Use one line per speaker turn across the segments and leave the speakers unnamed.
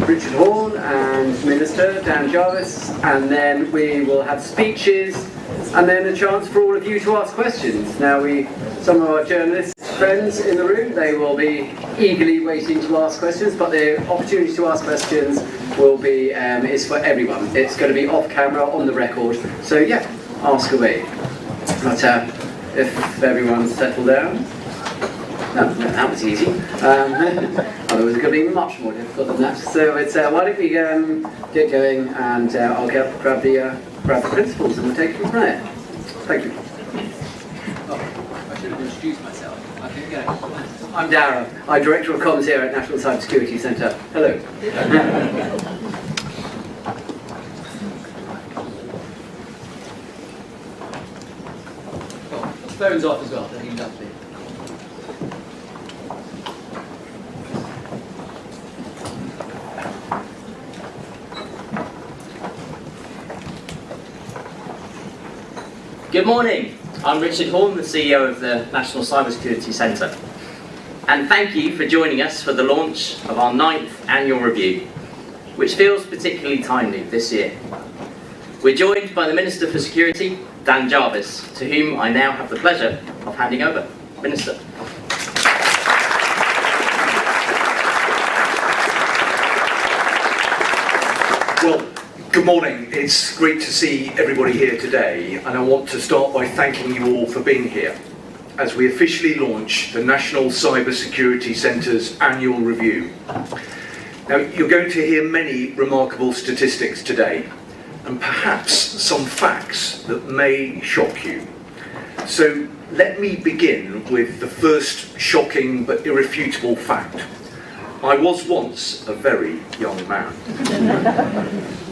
Richard Horne and Minister Dan Jarvis, and then we will have speeches and then a chance for all of you to ask questions. Now some of our journalist friends in the room, they will be eagerly waiting to ask questions, but the opportunity to ask questions will be is for everyone. It's going to be off camera, on the record, so yeah, ask away. But if everyone's settled down. No, that was easy. Otherwise, it's going to be much more difficult than that. So why don't we get going, and I'll grab the principals, and we'll take it from there. Thank you. Oh, I should have introduced myself. Okay, go. I'm Darragh. I'm Director of Comms here at National Cyber Security Centre. Hello. Phone's off as well. I think that's it.
Good morning, I'm Richard Horne, the CEO of the National Cyber Security Centre, and thank you for joining us for the launch of our 9th annual review, which feels particularly timely this year. We're joined by the Minister for Security, Dan Jarvis, to whom I now have the pleasure of handing over. Minister.
Well, good morning. It's great to see everybody here today, and I want to start by thanking you all for being here as we officially launch the National Cyber Security Centre's annual review. Now, you're going to hear many remarkable statistics today, and perhaps some facts that may shock you. So let me begin with the first shocking but irrefutable fact. I was once a very young man.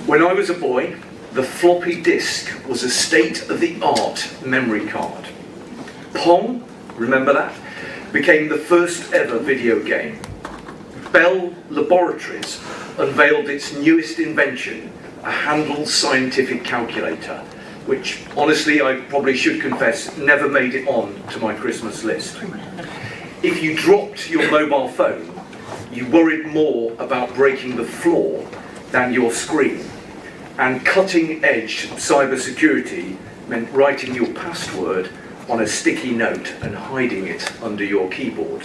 When I was a boy, the floppy disk was a state-of-the-art memory card. Pong, remember that, became the first ever video game. Bell Laboratories unveiled its newest invention, a Handel scientific calculator, which honestly I probably should confess never made it on to my Christmas list. If you dropped your mobile phone, you worried more about breaking the floor than your screen. And cutting-edge cybersecurity meant writing your password on a sticky note and hiding it under your keyboard.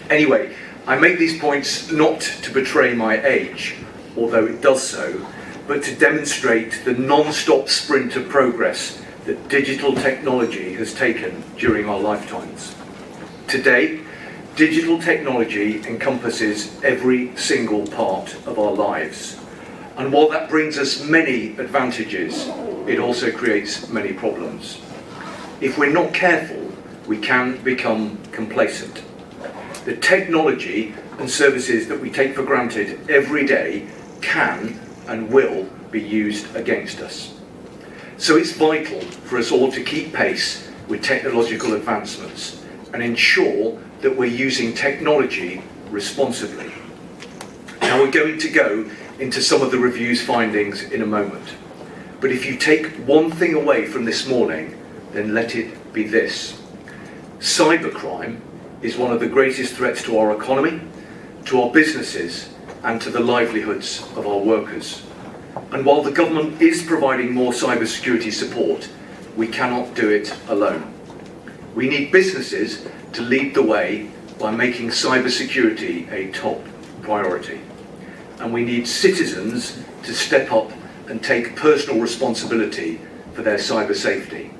Anyway, I make these points not to betray my age, although it does so, but to demonstrate the non-stop sprint of progress that digital technology has taken during our lifetimes. Today, digital technology encompasses every single part of our lives. And while that brings us many advantages, it also creates many problems. If we're not careful, we can become complacent. The technology and services that we take for granted every day can and will be used against us. So it's vital for us all to keep pace with technological advancements and ensure that we're using technology responsibly. Now, we're going to go into some of the review's findings in a moment. But if you take one thing away from this morning, then let it be this. Cybercrime is one of the greatest threats to our economy, to our businesses, and to the livelihoods of our workers. And while the government is providing more cybersecurity support, we cannot do it alone. We need businesses to lead the way by making cybersecurity a top priority. And we need citizens to step up and take personal responsibility for their cyber safety.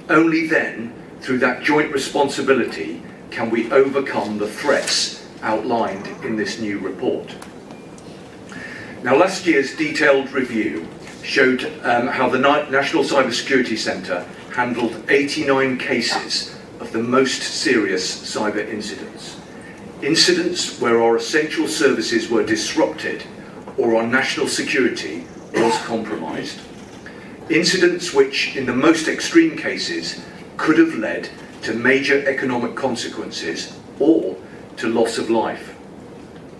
Only then, through that joint responsibility, can we overcome the threats outlined in this new report. Now, last year's detailed review showed how the National Cyber Security Centre handled 89 cases of the most serious cyber incidents. Incidents where our essential services were disrupted or our national security was compromised. Incidents which, in the most extreme cases, could have led to major economic consequences or to loss of life.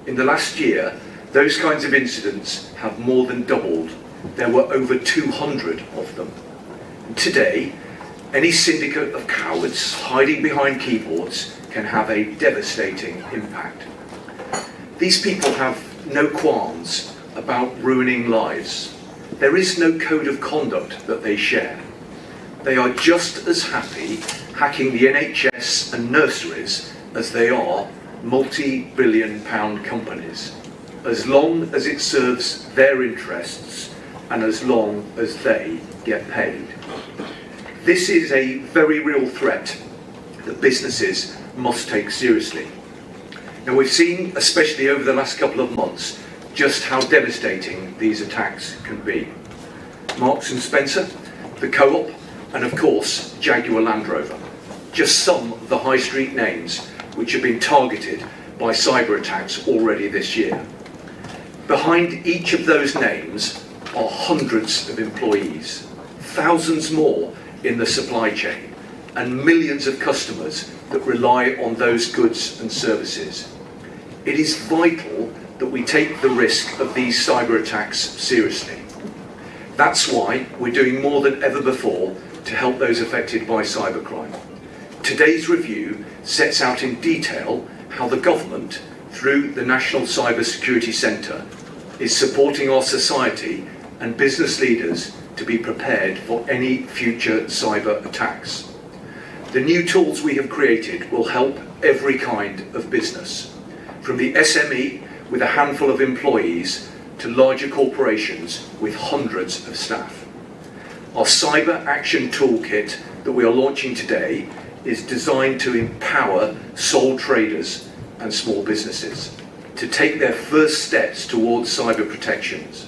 In the last year, those kinds of incidents have more than doubled. There were over 200 of them. Today, any syndicate of cowards hiding behind keyboards can have a devastating impact. These people have no qualms about ruining lives. There is no code of conduct that they share. They are just as happy hacking the NHS and nurseries as they are multi-billion-pound companies, as long as it serves their interests and as long as they get paid. This is a very real threat that businesses must take seriously. Now, we've seen, especially over the last couple of months, just how devastating these attacks can be. Marks and Spencer, the Co-op, and of course Jaguar Land Rover, just some of the high street names which have been targeted by cyber attacks already this year. Behind each of those names are hundreds of employees, thousands more in the supply chain, and millions of customers that rely on those goods and services. It is vital that we take the risk of these cyber attacks seriously. That's why we're doing more than ever before to help those affected by cybercrime. Today's review sets out in detail how the government, through the National Cyber Security Centre, is supporting our society and business leaders to be prepared for any future cyber attacks. The new tools we have created will help every kind of business, from the SME with a handful of employees to larger corporations with hundreds of staff. Our Cyber Action Toolkit that we are launching today is designed to empower sole traders and small businesses to take their first steps towards cyber protections.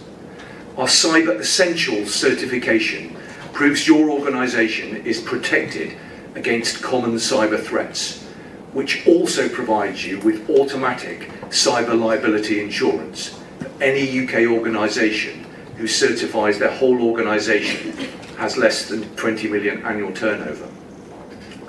Our Cyber Essentials certification proves your organisation is protected against common cyber threats, which also provides you with automatic cyber liability insurance for any UK organisation who certifies their whole organisation has less than 20 million annual turnover.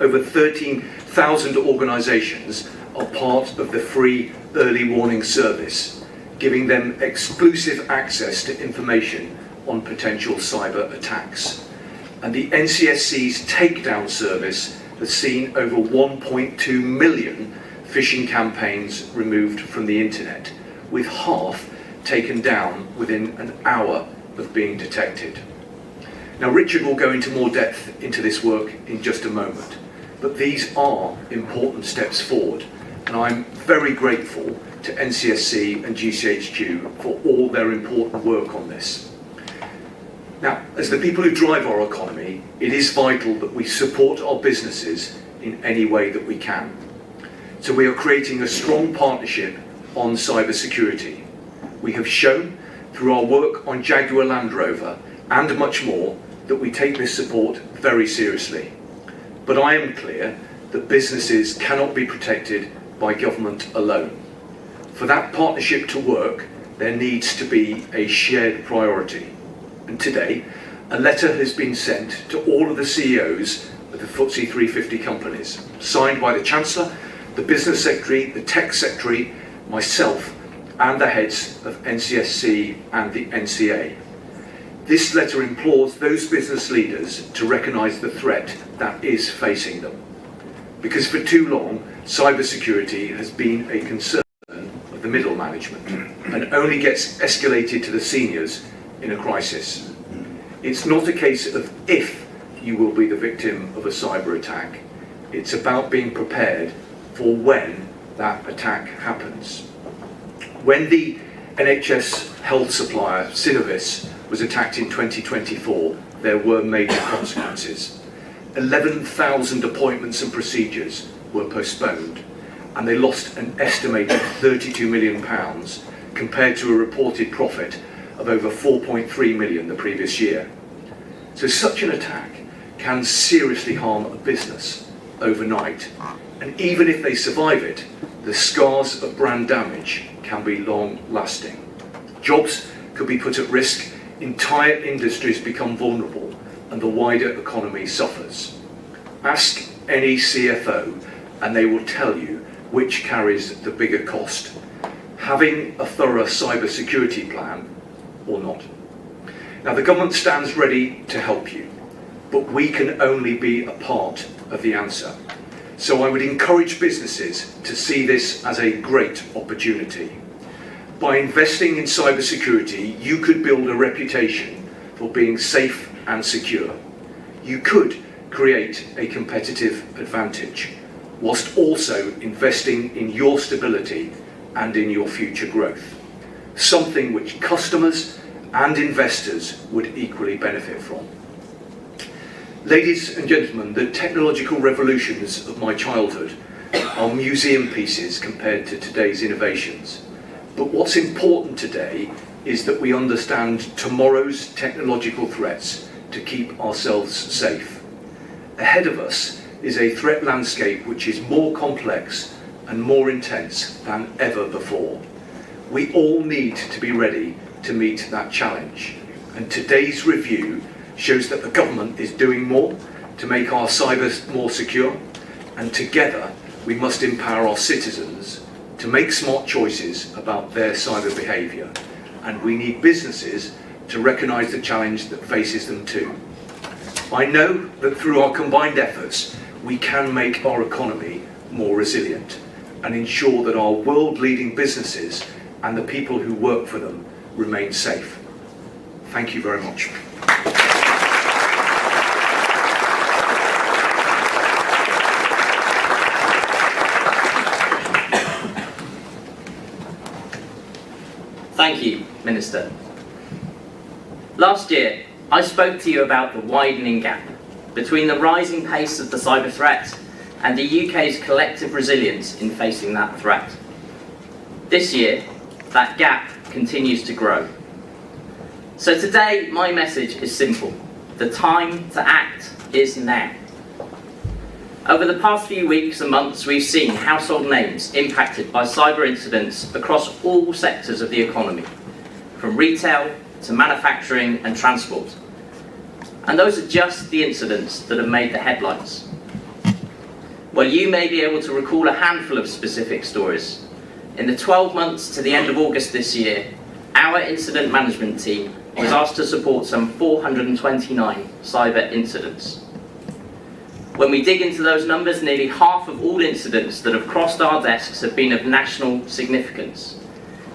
Over 13,000 organisations are part of the free early warning service, giving them exclusive access to information on potential cyber attacks. And the NCSC's takedown service has seen over 1.2 million phishing campaigns removed from the internet, with half taken down within an hour of being detected. Now, Richard will go into more depth into this work in just a moment, but these are important steps forward, and I'm very grateful to NCSC and GCHQ for all their important work on this. Now, as the people who drive our economy, it is vital that we support our businesses in any way that we can. So we are creating a strong partnership on cyber security. We have shown through our work on Jaguar Land Rover and much more that we take this support very seriously. But I am clear that businesses cannot be protected by government alone. For that partnership to work, there needs to be a shared priority. And today, a letter has been sent to all of the CEOs of the FTSE 350 companies, signed by the Chancellor, the Business Secretary, the Tech Secretary, myself, and the heads of NCSC and the NCA. This letter implores those business leaders to recognise the threat that is facing them. Because for too long, cybersecurity has been a concern of the middle management and only gets escalated to the seniors in a crisis. It's not a case of if you will be the victim of a cyber attack. It's about being prepared for when that attack happens. When the NHS health supplier Synovis was attacked in 2024, there were major consequences. 11,000 appointments and procedures were postponed, and they lost an estimated £32 million compared to a reported profit of over 4.3 million the previous year. So such an attack can seriously harm a business overnight, and even if they survive it, the scars of brand damage can be long-lasting. Jobs could be put at risk, entire industries become vulnerable, and the wider economy suffers. Ask any CFO and they will tell you which carries the bigger cost, having a thorough cyber security plan or not. Now, the government stands ready to help you, but we can only be a part of the answer. So I would encourage businesses to see this as a great opportunity. by investing in cybersecurity, you could build a reputation for being safe and secure. You could create a competitive advantage, whilst also investing in your stability and in your future growth, something which customers and investors would equally benefit from. Ladies and gentlemen, the technological revolutions of my childhood are museum pieces compared to today's innovations. But what's important today is that we understand tomorrow's technological threats to keep ourselves safe. Ahead of us is a threat landscape which is more complex and more intense than ever before. We all need to be ready to meet that challenge. And today's review shows that the government is doing more to make our cyber more secure, and together we must empower our citizens to make smart choices about their cyber behaviour, and we need businesses to recognise the challenge that faces them too. I know that through our combined efforts we can make our economy more resilient and ensure that our world-leading businesses and the people who work for them remain safe. Thank you very much.
Thank you, Minister. Last year, I spoke to you about the widening gap between the rising pace of the cyber threat and the UK's collective resilience in facing that threat. This year, that gap continues to grow. So today, my message is simple. The time to act is now. Over the past few weeks and months, we've seen household names impacted by cyber incidents across all sectors of the economy, from retail to manufacturing and transport. And those are just the incidents that have made the headlines. Well, you may be able to recall a handful of specific stories. In the 12 months to the end of August this year, our incident management team was asked to support some 429 cyber incidents. When we dig into those numbers, nearly half of all incidents that have crossed our desks have been of national significance,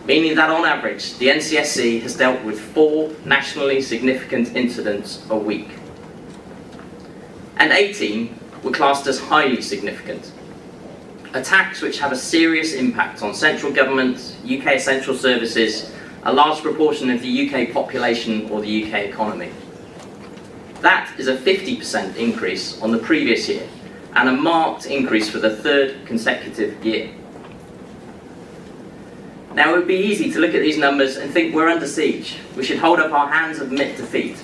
meaning that on average, the NCSC has dealt with 4 nationally significant incidents a week. And 18 were classed as highly significant. Attacks which have a serious impact on central government, UK essential services, a large proportion of the UK population or the UK economy. That is a 50% increase on the previous year, and a marked increase for the 3rd consecutive year. Now, it would be easy to look at these numbers and think we're under siege. We should hold up our hands and admit defeat.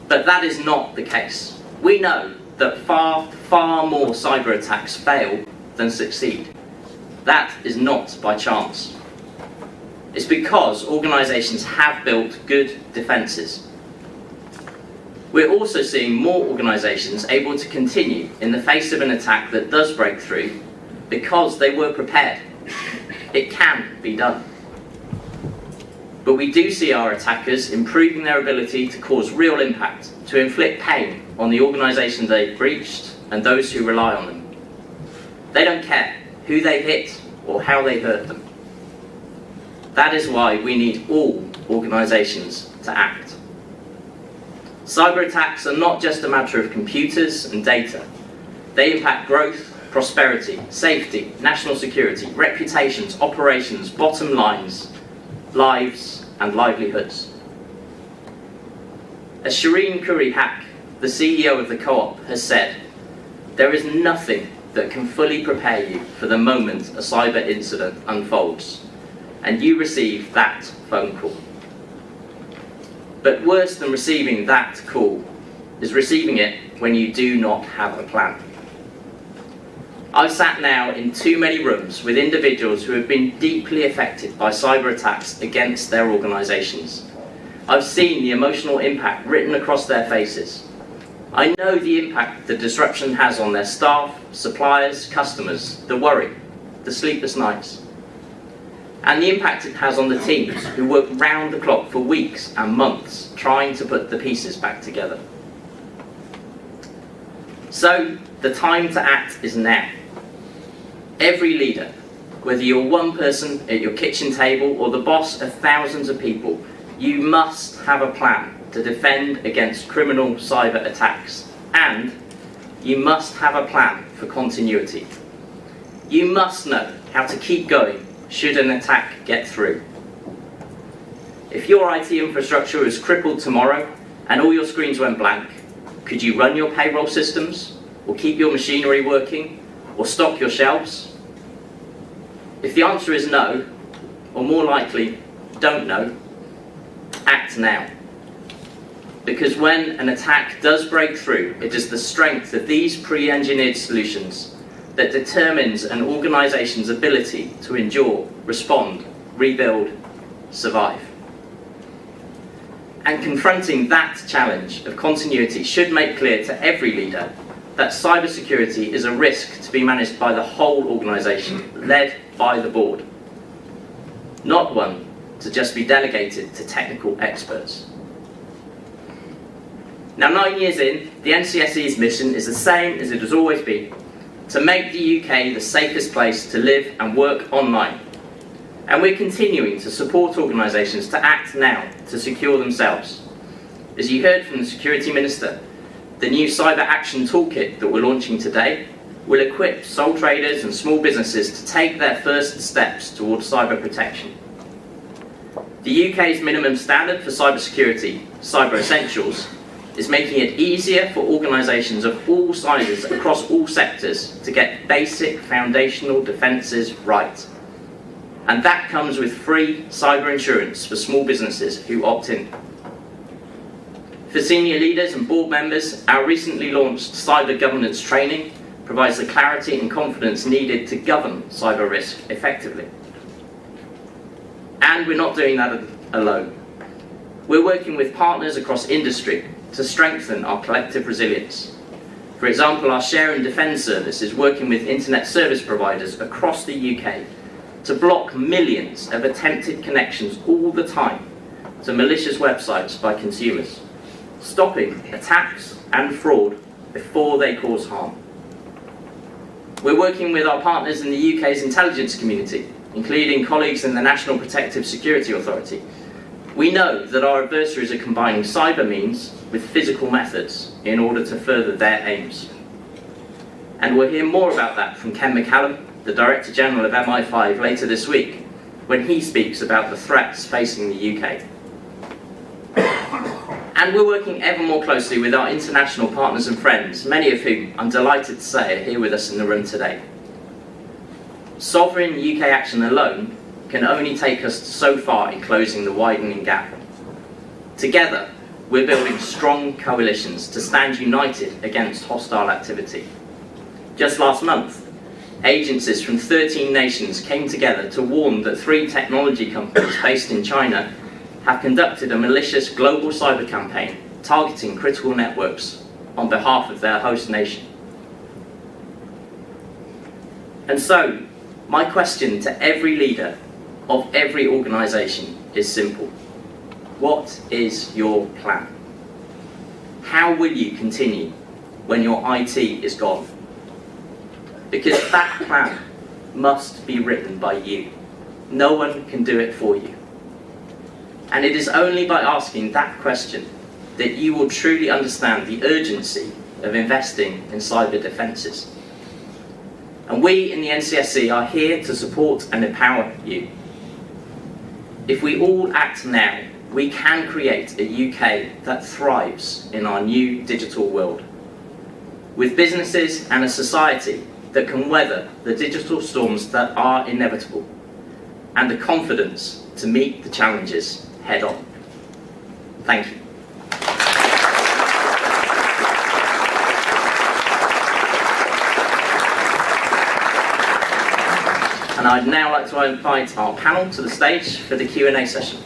But that is not the case. We know that far more cyber attacks fail than succeed. That is not by chance. It's because organisations have built good defences. We're also seeing more organisations able to continue in the face of an attack that does break through because they were prepared. It can be done. But we do see our attackers improving their ability to cause real impact, to inflict pain on the organisation they've breached and those who rely on them. They don't care who they hit or how they hurt them. That is why we need all organisations to act. Cyber attacks are not just a matter of computers and data. They impact growth, prosperity, safety, national security, reputations, operations, bottom lines, lives and livelihoods. As Shireen Khoury-Haque, the CEO of the Co-op, has said, there is nothing that can fully prepare you for the moment a cyber incident unfolds, and you receive that phone call. But worse than receiving that call is receiving it when you do not have a plan. I've sat now in too many rooms with individuals who have been deeply affected by cyber attacks against their organisations. I've seen the emotional impact written across their faces. I know the impact the disruption has on their staff, suppliers, customers, the worry, the sleepless nights, and the impact it has on the teams who work round the clock for weeks and months trying to put the pieces back together. So, the time to act is now. Every leader, Whether you're one person at your kitchen table or the boss of thousands of people, you must have a plan to defend against criminal cyber attacks, and you must have a plan for continuity. You must know how to keep going should an attack get through. If your IT infrastructure is crippled tomorrow and all your screens went blank, could you run your payroll systems, or keep your machinery working, or stock your shelves? If the answer is no, or more likely, don't know, act now. Because when an attack does break through, it is the strength of these pre-engineered solutions that determines an organisation's ability to endure, respond, rebuild, survive. And confronting that challenge of continuity should make clear to every leader that cybersecurity is a risk to be managed by the whole organisation, led by the board, not one to just be delegated to technical experts. Now, 9 years in, the NCSE's mission is the same as it has always been: to make the UK the safest place to live and work online. And we're continuing to support organisations to act now to secure themselves. As you heard from the Security Minister, the new Cyber Action Toolkit that we're launching today will equip sole traders and small businesses to take their first steps towards cyber protection. The UK's minimum standard for cybersecurity, Cyber Essentials, is making it easier for organisations of all sizes across all sectors to get basic foundational defences right. And that comes with free cyber insurance for small businesses who opt in. For senior leaders and board members, our recently launched cyber governance training provides the clarity and confidence needed to govern cyber risk effectively. And we're not doing that alone. We're working with partners across industry to strengthen our collective resilience. For example, our Share and Defend service is working with internet service providers across the UK to block millions of attempted connections all the time to malicious websites by consumers, stopping attacks and fraud before they cause harm. We're working with our partners in the UK's intelligence community, including colleagues in the National Protective Security Authority. We know that our adversaries are combining cyber means with physical methods in order to further their aims. And we'll hear more about that from Ken McCallum, the Director General of MI5, later this week, when he speaks about the threats facing the UK. And we're working ever more closely with our international partners and friends, many of whom I'm delighted to say are here with us in the room today. Sovereign UK action alone can only take us so far in closing the widening gap. Together, we're building strong coalitions to stand united against hostile activity. Just last month, agencies from 13 nations came together to warn that 3 technology companies based in China have conducted a malicious global cyber campaign targeting critical networks on behalf of their host nation. And so, my question to every leader of every organisation is simple. What is your plan? How will you continue when your IT is gone? Because that plan must be written by you. No one can do it for you. And it is only by asking that question that you will truly understand the urgency of investing in cyber defences. And we in the NCSC are here to support and empower you. If we all act now, we can create a UK that thrives in our new digital world, with businesses and a society that can weather the digital storms that are inevitable, and the confidence to meet the challenges head on. Thank you. And I'd now like to invite our panel to the stage for the Q&A session.